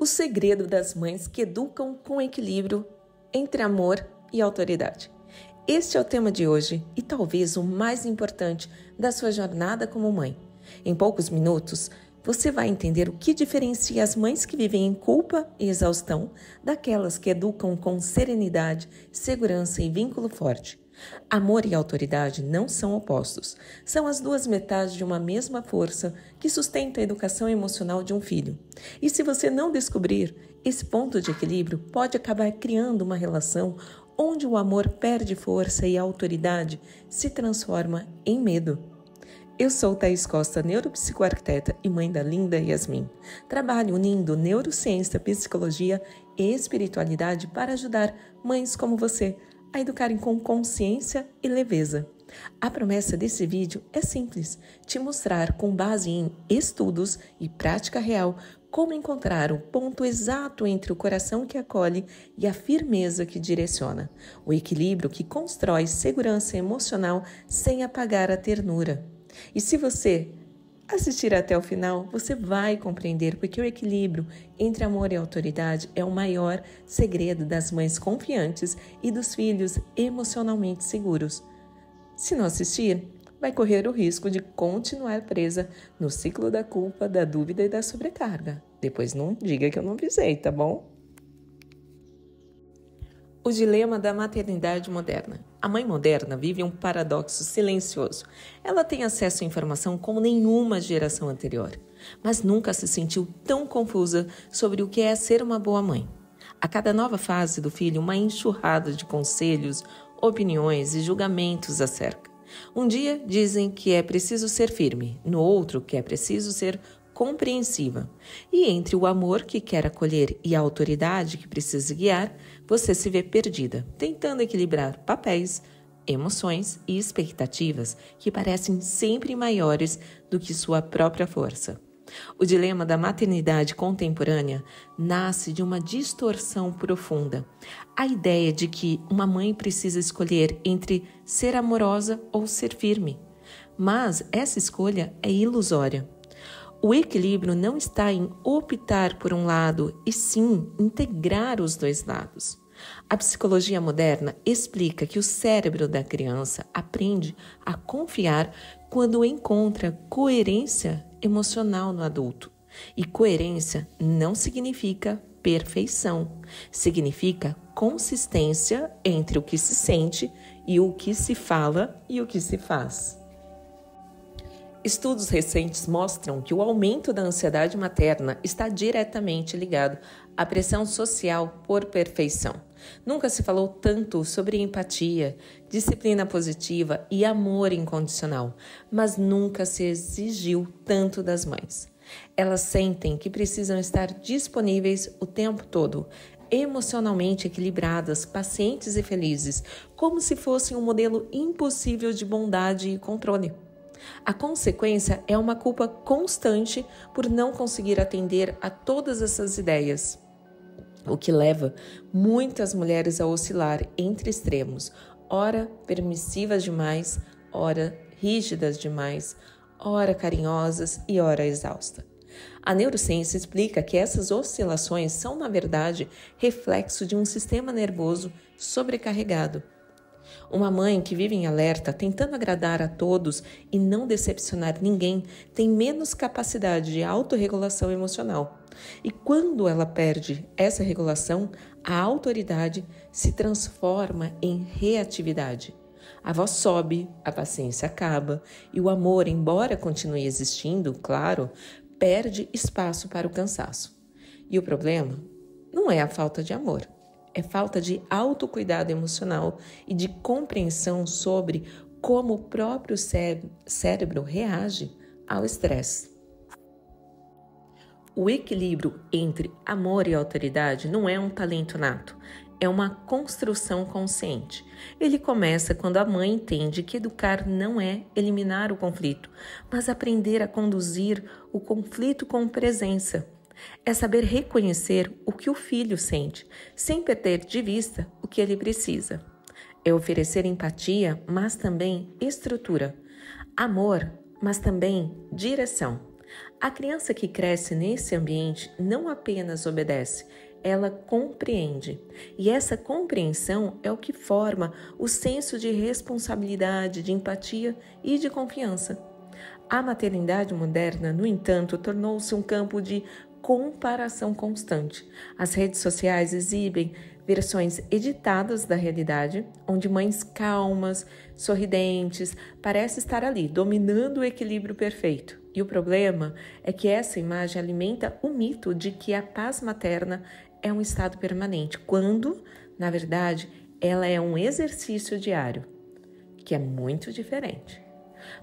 O segredo das mães que educam com equilíbrio entre amor e autoridade. Este é o tema de hoje e talvez o mais importante da sua jornada como mãe. Em poucos minutos, você vai entender o que diferencia as mães que vivem em culpa e exaustão daquelas que educam com serenidade, segurança e vínculo forte. Amor e autoridade não são opostos, são as duas metades de uma mesma força que sustenta a educação emocional de um filho. E se você não descobrir, esse ponto de equilíbrio pode acabar criando uma relação onde o amor perde força e a autoridade se transforma em medo. Eu sou Thaís Costa, neuropsicoarquiteta e mãe da linda Yasmin. Trabalho unindo neurociência, psicologia e espiritualidade para ajudar mães como você a educarem com consciência e leveza. A promessa desse vídeo é simples, te mostrar com base em estudos e prática real como encontrar o ponto exato entre o coração que acolhe e a firmeza que direciona, o equilíbrio que constrói segurança emocional sem apagar a ternura. E se você assistir até o final, você vai compreender porque o equilíbrio entre amor e autoridade é o maior segredo das mães confiantes e dos filhos emocionalmente seguros. Se não assistir, vai correr o risco de continuar presa no ciclo da culpa, da dúvida e da sobrecarga. Depois não diga que eu não avisei, tá bom? O dilema da maternidade moderna. A mãe moderna vive um paradoxo silencioso. Ela tem acesso à informação como nenhuma geração anterior, mas nunca se sentiu tão confusa sobre o que é ser uma boa mãe. A cada nova fase do filho, uma enxurrada de conselhos, opiniões e julgamentos a cerca. Um dia dizem que é preciso ser firme, no outro que é preciso ser compreensiva. E entre o amor que quer acolher e a autoridade que precisa guiar, você se vê perdida, tentando equilibrar papéis, emoções e expectativas que parecem sempre maiores do que sua própria força. O dilema da maternidade contemporânea nasce de uma distorção profunda. A ideia de que uma mãe precisa escolher entre ser amorosa ou ser firme. Mas essa escolha é ilusória. O equilíbrio não está em optar por um lado, e sim integrar os dois lados. A psicologia moderna explica que o cérebro da criança aprende a confiar quando encontra coerência emocional no adulto. E coerência não significa perfeição, significa consistência entre o que se sente e o que se fala e o que se faz. Estudos recentes mostram que o aumento da ansiedade materna está diretamente ligado à pressão social por perfeição. Nunca se falou tanto sobre empatia, disciplina positiva e amor incondicional, mas nunca se exigiu tanto das mães. Elas sentem que precisam estar disponíveis o tempo todo, emocionalmente equilibradas, pacientes e felizes, como se fossem um modelo impossível de bondade e controle. A consequência é uma culpa constante por não conseguir atender a todas essas ideias, o que leva muitas mulheres a oscilar entre extremos, ora permissivas demais, ora rígidas demais, ora carinhosas e ora exaustas. A neurociência explica que essas oscilações são, na verdade, reflexo de um sistema nervoso sobrecarregado. Uma mãe que vive em alerta, tentando agradar a todos e não decepcionar ninguém, tem menos capacidade de autorregulação emocional. E quando ela perde essa regulação, a autoridade se transforma em reatividade. A voz sobe, a paciência acaba e o amor, embora continue existindo, claro, perde espaço para o cansaço. E o problema não é a falta de amor. É falta de autocuidado emocional e de compreensão sobre como o próprio cérebro reage ao estresse. O equilíbrio entre amor e autoridade não é um talento nato, é uma construção consciente. Ele começa quando a mãe entende que educar não é eliminar o conflito, mas aprender a conduzir o conflito com presença. É saber reconhecer o que o filho sente, sem perder de vista o que ele precisa. É oferecer empatia, mas também estrutura. Amor, mas também direção. A criança que cresce nesse ambiente não apenas obedece, ela compreende. E essa compreensão é o que forma o senso de responsabilidade, de empatia e de confiança. A maternidade moderna, no entanto, tornou-se um campo de comparação constante. As redes sociais exibem versões editadas da realidade, onde mães calmas, sorridentes, parecem estar ali, dominando o equilíbrio perfeito. E o problema é que essa imagem alimenta o mito de que a paz materna é um estado permanente, quando, na verdade, ela é um exercício diário, que é muito diferente.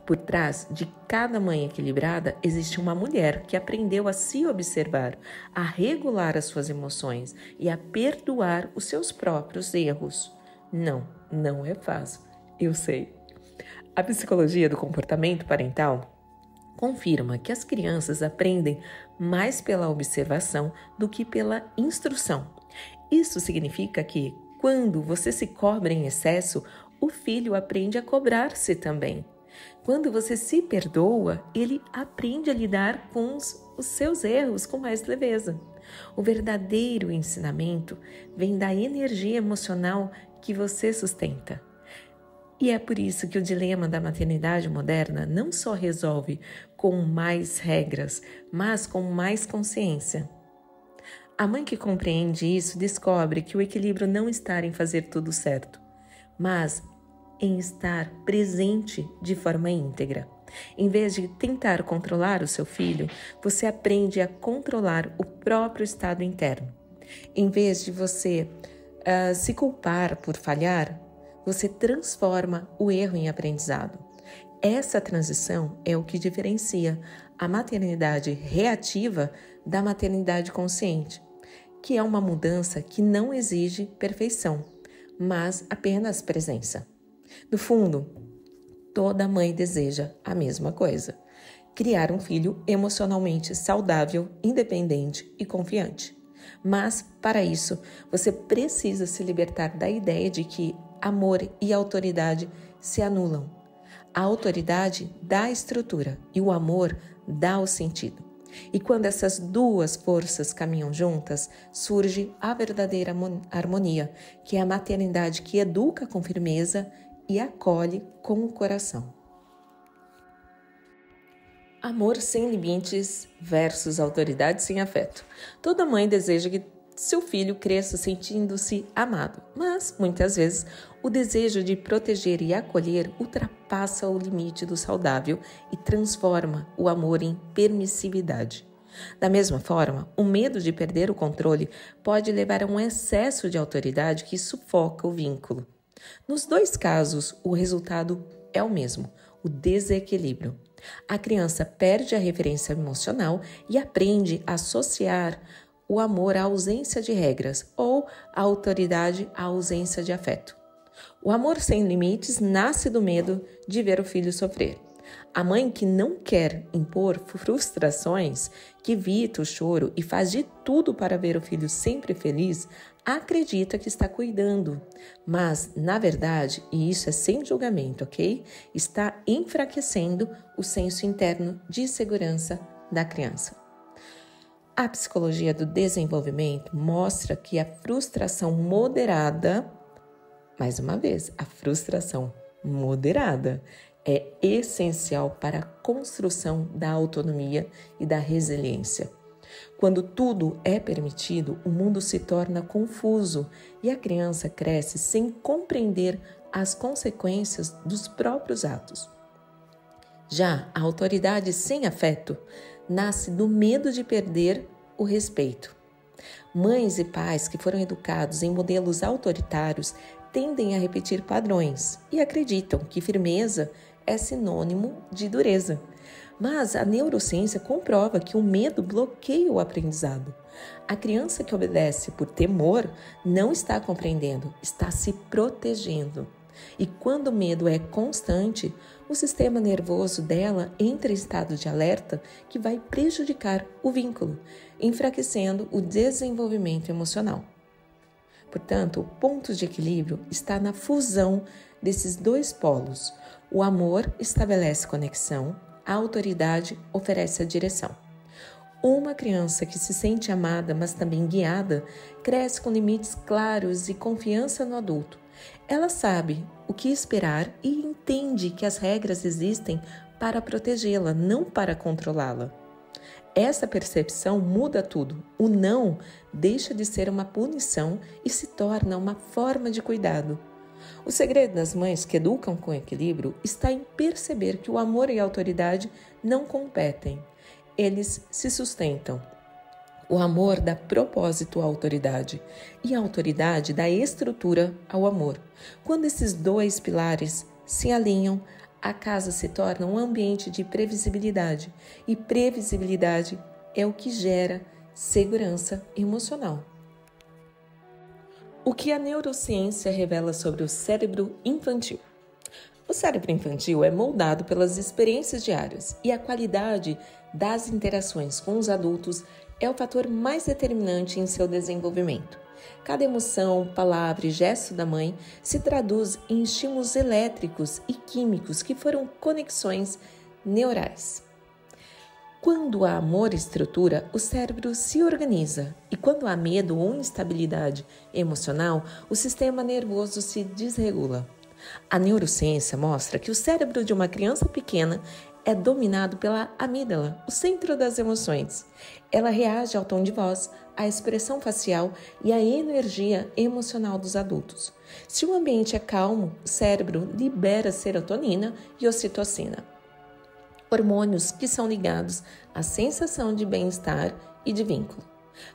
Por trás de cada mãe equilibrada existe uma mulher que aprendeu a se observar, a regular as suas emoções e a perdoar os seus próprios erros. Não é fácil, eu sei. A psicologia do comportamento parental confirma que as crianças aprendem mais pela observação do que pela instrução. Isso significa que, quando você se cobra em excesso, o filho aprende a cobrar-se também. Quando você se perdoa, ele aprende a lidar com os seus erros com mais leveza. O verdadeiro ensinamento vem da energia emocional que você sustenta. E é por isso que o dilema da maternidade moderna não só resolve com mais regras, mas com mais consciência. A mãe que compreende isso descobre que o equilíbrio não está em fazer tudo certo, mas em estar presente de forma íntegra. Em vez de tentar controlar o seu filho, você aprende a controlar o próprio estado interno. Em vez de você se culpar por falhar, você transforma o erro em aprendizado. Essa transição é o que diferencia a maternidade reativa da maternidade consciente, que é uma mudança que não exige perfeição, mas apenas presença. No fundo, toda mãe deseja a mesma coisa: criar um filho emocionalmente saudável, independente e confiante. Mas, para isso, você precisa se libertar da ideia de que amor e autoridade se anulam. A autoridade dá a estrutura e o amor dá o sentido. E quando essas duas forças caminham juntas, surge a verdadeira harmonia, que é a maternidade que educa com firmeza e acolhe com o coração. Amor sem limites versus autoridade sem afeto. Toda mãe deseja que seu filho cresça sentindo-se amado, mas muitas vezes o desejo de proteger e acolher ultrapassa o limite do saudável e transforma o amor em permissividade. Da mesma forma, o medo de perder o controle pode levar a um excesso de autoridade que sufoca o vínculo. Nos dois casos, o resultado é o mesmo: o desequilíbrio. A criança perde a referência emocional e aprende a associar o amor à ausência de regras ou a autoridade à ausência de afeto. O amor sem limites nasce do medo de ver o filho sofrer. A mãe que não quer impor frustrações, que evita o choro e faz de tudo para ver o filho sempre feliz, acredita que está cuidando. Mas, na verdade, e isso é sem julgamento, ok? Está enfraquecendo o senso interno de segurança da criança. A psicologia do desenvolvimento mostra que a frustração moderada, mais uma vez, a frustração moderada é essencial para a construção da autonomia e da resiliência. Quando tudo é permitido, o mundo se torna confuso e a criança cresce sem compreender as consequências dos próprios atos. Já a autoridade sem afeto nasce do medo de perder o respeito. Mães e pais que foram educados em modelos autoritários tendem a repetir padrões e acreditam que firmeza é sinônimo de dureza. Mas a neurociência comprova que o medo bloqueia o aprendizado. A criança que obedece por temor não está compreendendo, está se protegendo. E quando o medo é constante, o sistema nervoso dela entra em estado de alerta que vai prejudicar o vínculo, enfraquecendo o desenvolvimento emocional. Portanto, o ponto de equilíbrio está na fusão desses dois polos. O amor estabelece conexão, a autoridade oferece a direção. Uma criança que se sente amada, mas também guiada, cresce com limites claros e confiança no adulto. Ela sabe o que esperar e entende que as regras existem para protegê-la, não para controlá-la. Essa percepção muda tudo. O não deixa de ser uma punição e se torna uma forma de cuidado. O segredo das mães que educam com equilíbrio está em perceber que o amor e a autoridade não competem. Eles se sustentam. O amor dá propósito à autoridade e a autoridade dá estrutura ao amor. Quando esses dois pilares se alinham, a casa se torna um ambiente de previsibilidade e previsibilidade é o que gera segurança emocional. O que a neurociência revela sobre o cérebro infantil? O cérebro infantil é moldado pelas experiências diárias e a qualidade das interações com os adultos é o fator mais determinante em seu desenvolvimento. Cada emoção, palavra e gesto da mãe se traduz em estímulos elétricos e químicos que foram conexões neurais. Quando há amor e estrutura, o cérebro se organiza e quando há medo ou instabilidade emocional, o sistema nervoso se desregula. A neurociência mostra que o cérebro de uma criança pequena é dominado pela amígdala, o centro das emoções. Ela reage ao tom de voz, à expressão facial e à energia emocional dos adultos. Se o ambiente é calmo, o cérebro libera serotonina e ocitocina, hormônios que são ligados à sensação de bem-estar e de vínculo.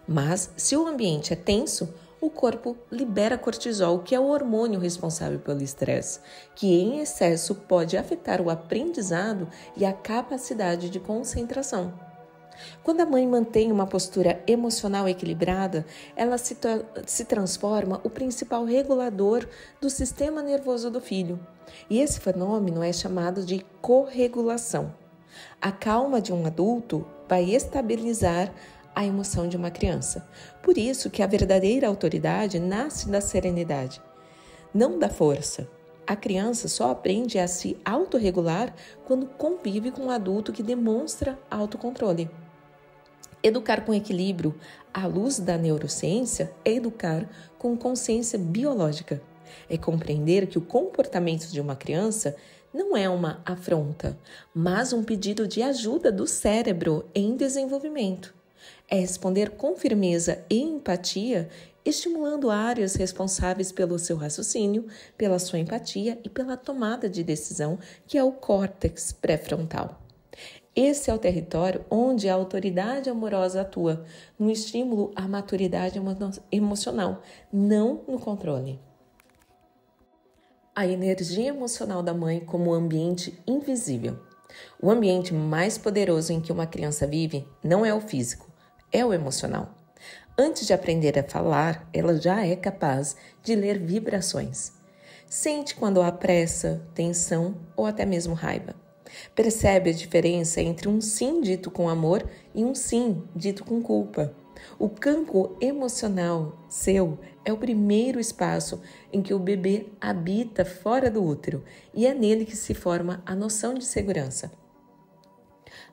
Mas, se o ambiente é tenso, o corpo libera cortisol, que é o hormônio responsável pelo estresse, que em excesso pode afetar o aprendizado e a capacidade de concentração. Quando a mãe mantém uma postura emocional equilibrada, ela se transforma o principal regulador do sistema nervoso do filho. E esse fenômeno é chamado de corregulação. A calma de um adulto vai estabilizar a emoção de uma criança. Por isso que a verdadeira autoridade nasce da serenidade, não da força. A criança só aprende a se autorregular quando convive com um adulto que demonstra autocontrole. Educar com equilíbrio, à luz da neurociência, é educar com consciência biológica. É compreender que o comportamento de uma criança não é uma afronta, mas um pedido de ajuda do cérebro em desenvolvimento. É responder com firmeza e empatia, estimulando áreas responsáveis pelo seu raciocínio, pela sua empatia e pela tomada de decisão, que é o córtex pré-frontal. Esse é o território onde a autoridade amorosa atua, no estímulo à maturidade emocional, não no controle. A energia emocional da mãe como ambiente invisível. O ambiente mais poderoso em que uma criança vive não é o físico, é o emocional. Antes de aprender a falar, ela já é capaz de ler vibrações. Sente quando há pressa, tensão ou até mesmo raiva. Percebe a diferença entre um sim dito com amor e um sim dito com culpa. O campo emocional seu é o primeiro espaço em que o bebê habita fora do útero e é nele que se forma a noção de segurança.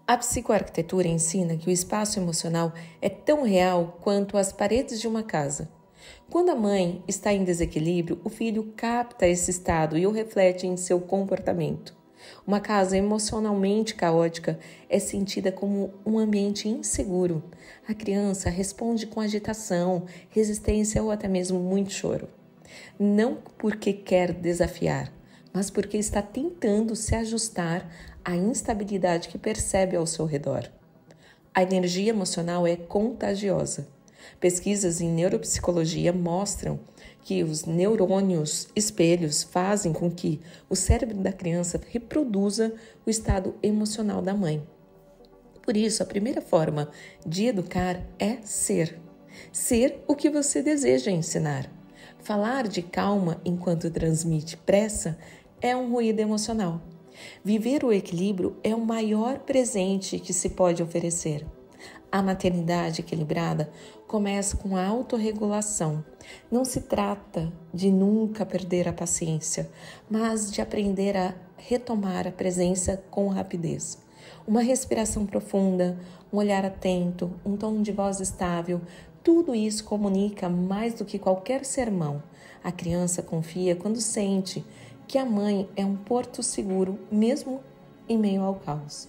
A psicoarquitetura ensina que o espaço emocional é tão real quanto as paredes de uma casa. Quando a mãe está em desequilíbrio, o filho capta esse estado e o reflete em seu comportamento. Uma casa emocionalmente caótica é sentida como um ambiente inseguro. A criança responde com agitação, resistência ou até mesmo muito choro. Não porque quer desafiar, mas porque está tentando se ajustar à instabilidade que percebe ao seu redor. A energia emocional é contagiosa. Pesquisas em neuropsicologia mostram que os neurônios espelhos fazem com que o cérebro da criança reproduza o estado emocional da mãe. Por isso, a primeira forma de educar é ser. Ser o que você deseja ensinar. Falar de calma enquanto transmite pressa é um ruído emocional. Viver o equilíbrio é o maior presente que se pode oferecer. A maternidade equilibrada começa com a autorregulação. Não se trata de nunca perder a paciência, mas de aprender a retomar a presença com rapidez. Uma respiração profunda, Um olhar atento, um tom de voz estável, tudo isso comunica mais do que qualquer sermão. A criança confia quando sente que a mãe é um porto seguro, mesmo em meio ao caos.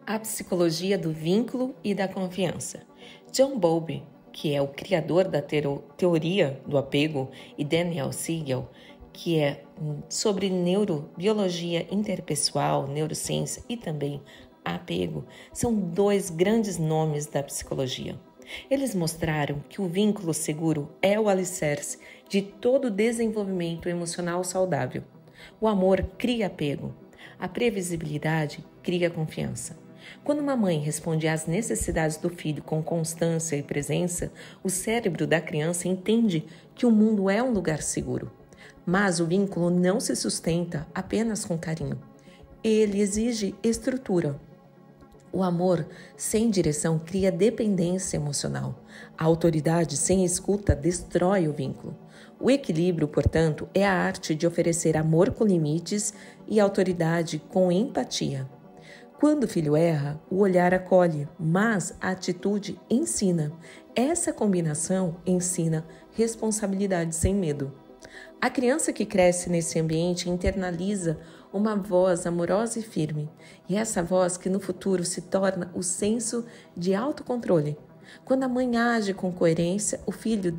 A psicologia do vínculo e da confiança. John Bowlby, que é o criador da teoria do apego, e Daniel Siegel, que é sobre neurobiologia interpessoal, neurociência e também apego, são dois grandes nomes da psicologia. Eles mostraram que o vínculo seguro é o alicerce de todo desenvolvimento emocional saudável. O amor cria apego, a previsibilidade cria confiança. Quando uma mãe responde às necessidades do filho com constância e presença, o cérebro da criança entende que o mundo é um lugar seguro. Mas o vínculo não se sustenta apenas com carinho. Ele exige estrutura. O amor sem direção cria dependência emocional. A autoridade sem escuta destrói o vínculo. O equilíbrio, portanto, é a arte de oferecer amor com limites e autoridade com empatia. Quando o filho erra, o olhar acolhe, mas a atitude ensina. Essa combinação ensina responsabilidade sem medo. A criança que cresce nesse ambiente internaliza uma voz amorosa e firme, e essa voz que no futuro se torna o senso de autocontrole. Quando a mãe age com coerência, o filho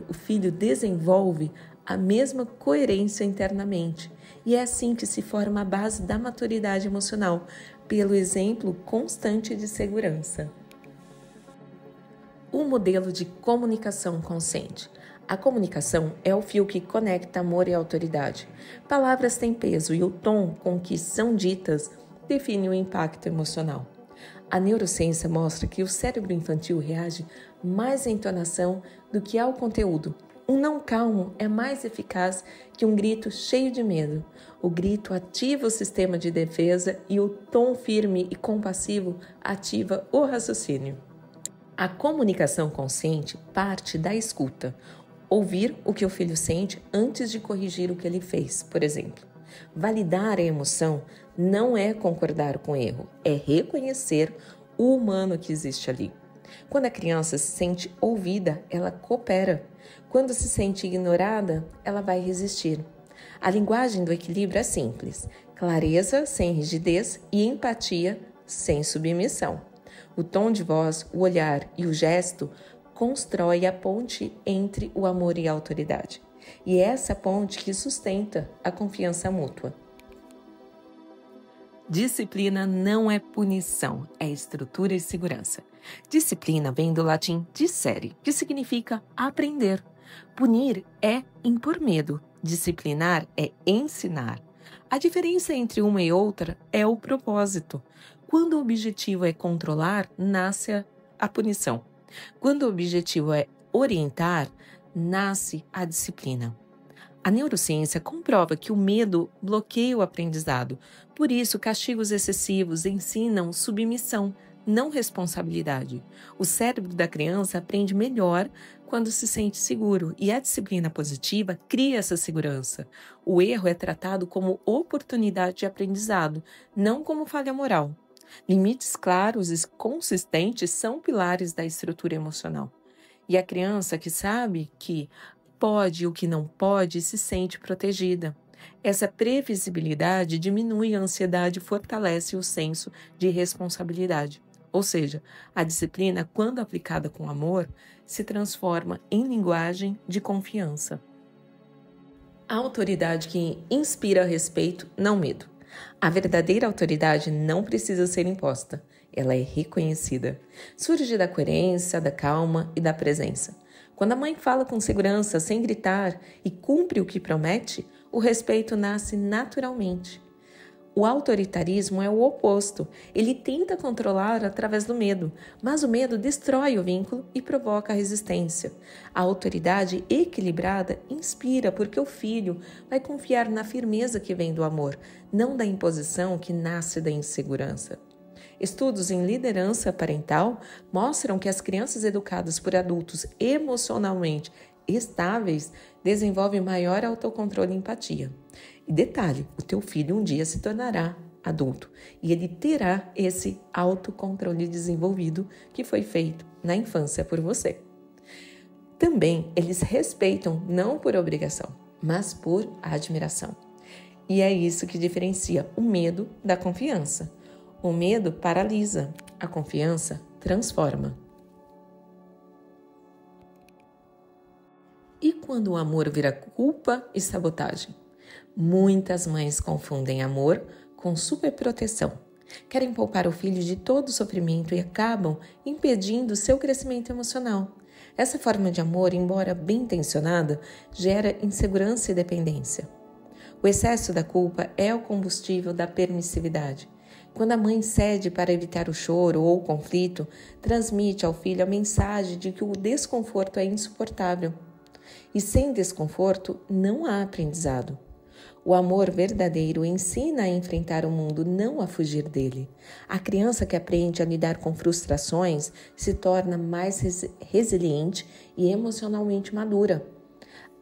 o filho desenvolve a mesma coerência internamente. E é assim que se forma a base da maturidade emocional, pelo exemplo constante de segurança. O modelo de comunicação consciente. A comunicação é o fio que conecta amor e autoridade. Palavras têm peso e o tom com que são ditas define o impacto emocional. A neurociência mostra que o cérebro infantil reage mais à entonação do que ao conteúdo. Um não calmo é mais eficaz que um grito cheio de medo. O grito ativa o sistema de defesa e o tom firme e compassivo ativa o raciocínio. A comunicação consciente parte da escuta. Ouvir o que o filho sente antes de corrigir o que ele fez, por exemplo. Validar a emoção não é concordar com o erro, é reconhecer o humano que existe ali. Quando a criança se sente ouvida, ela coopera. Quando se sente ignorada, ela vai resistir. A linguagem do equilíbrio é simples: clareza sem rigidez e empatia sem submissão. O tom de voz, o olhar e o gesto constrói a ponte entre o amor e a autoridade. E é essa ponte que sustenta a confiança mútua. Disciplina não é punição, é estrutura e segurança. Disciplina vem do latim discere, que significa aprender. Punir é impor medo, disciplinar é ensinar. A diferença entre uma e outra é o propósito. Quando o objetivo é controlar, nasce a punição. Quando o objetivo é orientar, nasce a disciplina. A neurociência comprova que o medo bloqueia o aprendizado. Por isso, castigos excessivos ensinam submissão, não responsabilidade. O cérebro da criança aprende melhor quando se sente seguro e a disciplina positiva cria essa segurança. O erro é tratado como oportunidade de aprendizado, não como falha moral. Limites claros e consistentes são pilares da estrutura emocional. E a criança que sabe que pode e o que não pode se sente protegida. Essa previsibilidade diminui a ansiedade e fortalece o senso de responsabilidade. Ou seja, a disciplina, quando aplicada com amor, se transforma em linguagem de confiança. A autoridade que inspira respeito, não medo. A verdadeira autoridade não precisa ser imposta, ela é reconhecida. Surge da coerência, da calma e da presença. Quando a mãe fala com segurança, sem gritar, e cumpre o que promete, o respeito nasce naturalmente. O autoritarismo é o oposto. Ele tenta controlar através do medo, mas o medo destrói o vínculo e provoca resistência. A autoridade equilibrada inspira porque o filho vai confiar na firmeza que vem do amor, não da imposição que nasce da insegurança. Estudos em liderança parental mostram que as crianças educadas por adultos emocionalmente estáveis desenvolvem maior autocontrole e empatia. E detalhe, o teu filho um dia se tornará adulto e ele terá esse autocontrole desenvolvido que foi feito na infância por você. Também eles respeitam não por obrigação, mas por admiração. E é isso que diferencia o medo da confiança. O medo paralisa, a confiança transforma. E quando o amor vira culpa e sabotagem? Muitas mães confundem amor com superproteção. Querem poupar o filho de todo sofrimento e acabam impedindo seu crescimento emocional. Essa forma de amor, embora bem intencionada, gera insegurança e dependência. O excesso da culpa é o combustível da permissividade. Quando a mãe cede para evitar o choro ou o conflito, transmite ao filho a mensagem de que o desconforto é insuportável. E sem desconforto, não há aprendizado. O amor verdadeiro ensina a enfrentar o mundo, não a fugir dele. A criança que aprende a lidar com frustrações se torna mais resiliente e emocionalmente madura.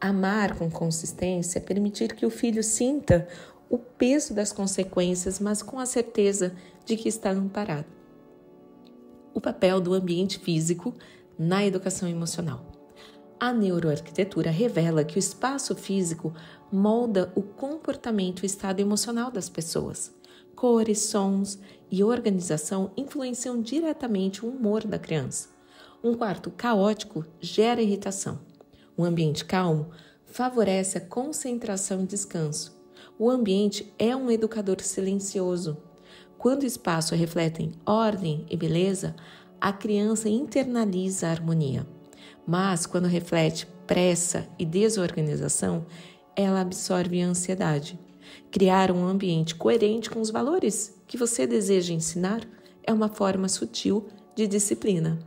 Amar com consistência é permitir que o filho sinta o peso das consequências, mas com a certeza de que está amparado. O papel do ambiente físico na educação emocional. A neuroarquitetura revela que o espaço físico molda o comportamento e estado emocional das pessoas. Cores, sons e organização influenciam diretamente o humor da criança. Um quarto caótico gera irritação. Um ambiente calmo favorece a concentração e descanso. O ambiente é um educador silencioso. Quando o espaço reflete ordem e beleza, a criança internaliza a harmonia. Mas, quando reflete pressa e desorganização, ela absorve a ansiedade. Criar um ambiente coerente com os valores que você deseja ensinar é uma forma sutil de disciplina.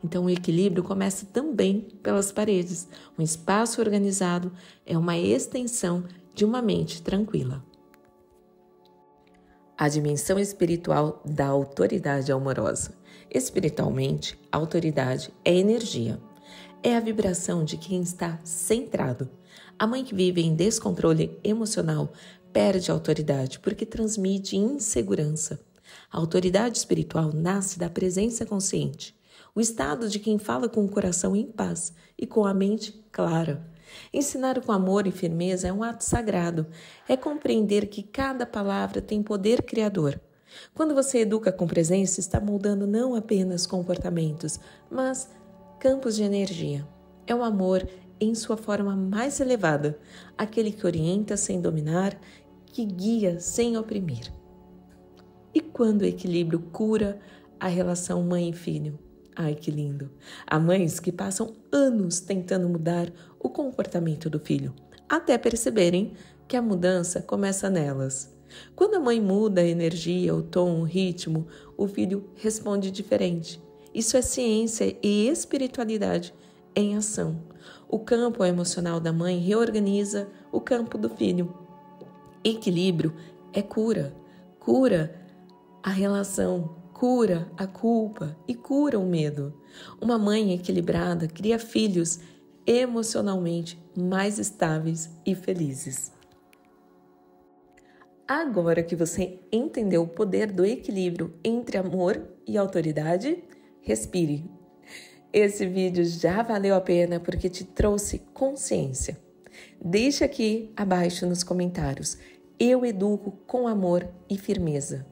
Então, o equilíbrio começa também pelas paredes. Um espaço organizado é uma extensão de uma mente tranquila. A dimensão espiritual da autoridade amorosa. Espiritualmente, a autoridade é energia. É a vibração de quem está centrado. A mãe que vive em descontrole emocional perde a autoridade porque transmite insegurança. A autoridade espiritual nasce da presença consciente, o estado de quem fala com o coração em paz e com a mente clara. Ensinar com amor e firmeza é um ato sagrado, é compreender que cada palavra tem poder criador. Quando você educa com presença, está moldando não apenas comportamentos, mas campos de energia. É o amor em sua forma mais elevada, aquele que orienta sem dominar, que guia sem oprimir. E quando o equilíbrio cura a relação mãe e filho? Ai, que lindo! Há mães que passam anos tentando mudar o comportamento do filho, até perceberem que a mudança começa nelas. Quando a mãe muda a energia, o tom, o ritmo, o filho responde diferente. Isso é ciência e espiritualidade em ação. O campo emocional da mãe reorganiza o campo do filho. Equilíbrio é cura. Cura a relação, cura a culpa e cura o medo. Uma mãe equilibrada cria filhos emocionalmente mais estáveis e felizes. Agora que você entendeu o poder do equilíbrio entre amor e autoridade, respire. Esse vídeo já valeu a pena porque te trouxe consciência. Deixa aqui abaixo nos comentários. Eu educo com amor e firmeza.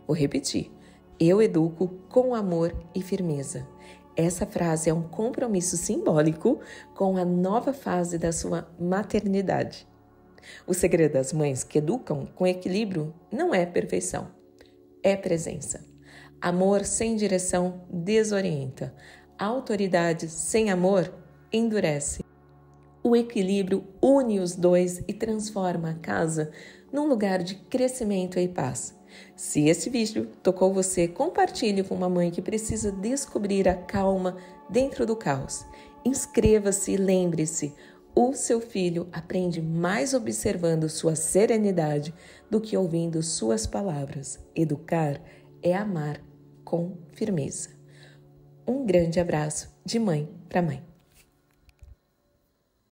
Vou repetir. Eu educo com amor e firmeza. Essa frase é um compromisso simbólico com a nova fase da sua maternidade. O segredo das mães que educam com equilíbrio não é perfeição, é presença. Amor sem direção desorienta. Autoridade sem amor endurece. O equilíbrio une os dois e transforma a casa num lugar de crescimento e paz. Se esse vídeo tocou você, compartilhe com uma mãe que precisa descobrir a calma dentro do caos. Inscreva-se e lembre-se, o seu filho aprende mais observando sua serenidade do que ouvindo suas palavras. Educar é amar com firmeza. Um grande abraço de mãe para mãe.